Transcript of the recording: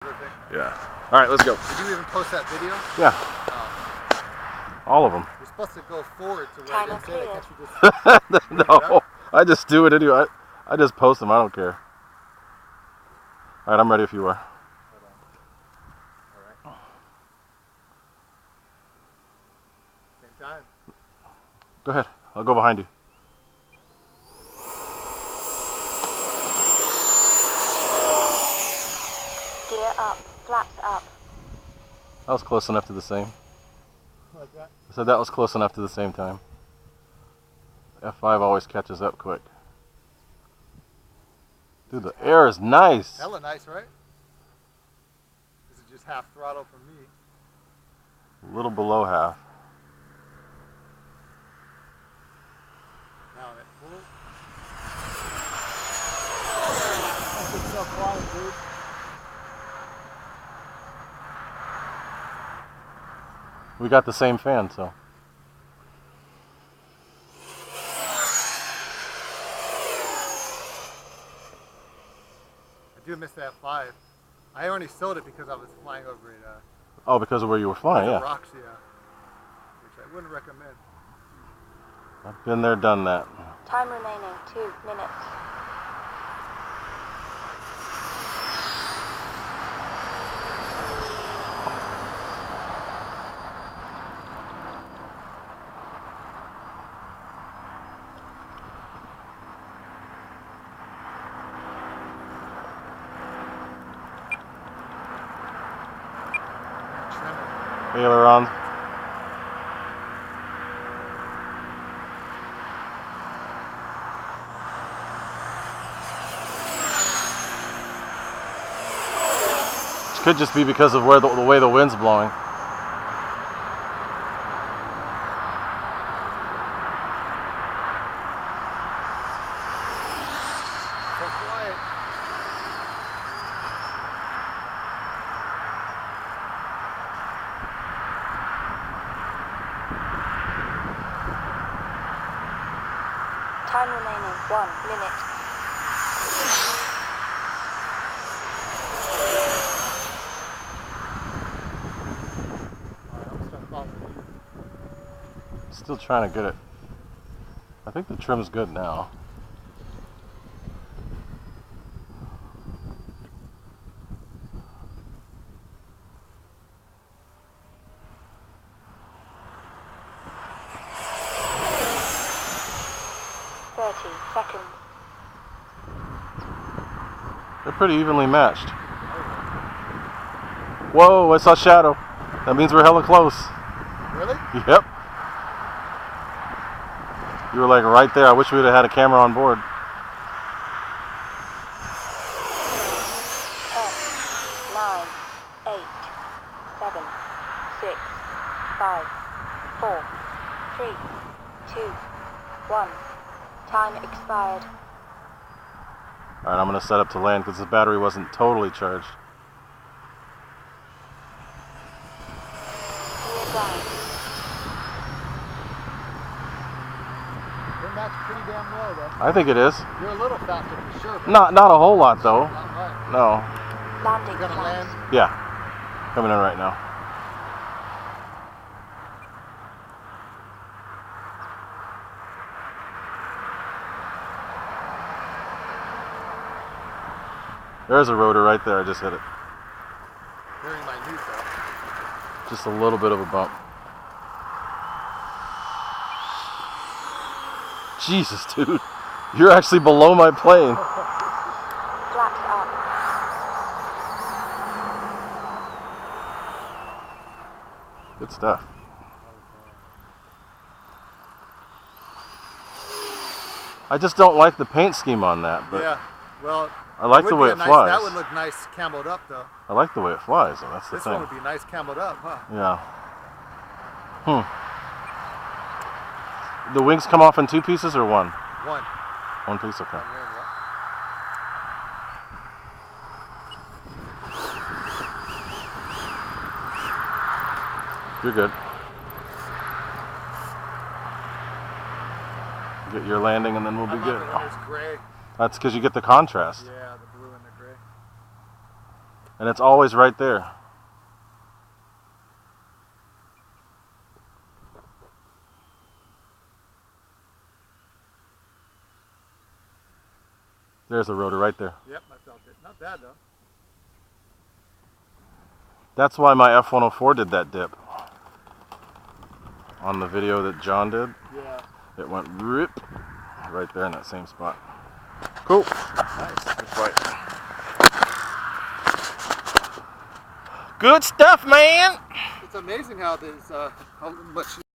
Yeah. All right, let's go. Did you even post that video? Yeah. All of them. You're supposed to go forward to where I didn't say that. Can't you just no, I just do it anyway. I just post them. I don't care. All right, I'm ready if you are. Hold on. All right. Same time. Go ahead. I'll go behind you. Gear up, flaps up. That was close enough to the same. Like that? I said that was close enough to the same time. F-5 always catches up quick. Dude, the air is nice. Hella nice, right? This is just half throttle for me. A little below half. Now at full. It's so quiet, dude. We got the same fan, so. I do miss that F-5. I only sold it because I was flying over it. Oh, because of where you were flying, yeah. Rocks, yeah. Which I wouldn't recommend. I've been there, done that. Time remaining 2 minutes. Aileron. Which could just be because of where the way the wind's blowing. So quiet. Time remaining 1 minute. Still trying to get it. I think the trim's good now. Seconds. They're pretty evenly matched. Whoa, I saw shadow. That means we're hella close. Really? Yep. You were like right there. I wish we would have had a camera on board. 10, 9, 8, 7, 6, 5, 4, 3, 2, 1. Time expired. Alright, I'm going to set up to land because the battery wasn't totally charged. Gear down. They're matched pretty damn well, though. I think it is. You're a little faster for sure. Not a whole lot though. Not much. No. Landing You're gonna flaps. land. Yeah. Coming in right now. There's a rotor right there. I just hit it. Very minute, though. Just a little bit of a bump. Jesus, dude. You're actually below my plane. Flaps up. Good stuff. I just don't like the paint scheme on that, but Yeah, well, I like the way it flies. That would look nice cameled up, though. I like the way it flies, though. That's the This thing. one would be nice cameled up, huh? Yeah. The wings come off in 2 pieces or 1? One. 1 piece, okay. You're good. Get your landing and then we'll be good. It when there's gray. That's because you get the contrast. Yeah, the blue and the gray. And it's always right there. There's a rotor right there. Yep, I felt it. Not bad though. That's why my F-104 did that dip. On the video that John did, Yeah. it went rip right there in that same spot. Cool. Nice. Good fight. Good stuff, man. It's amazing how this how much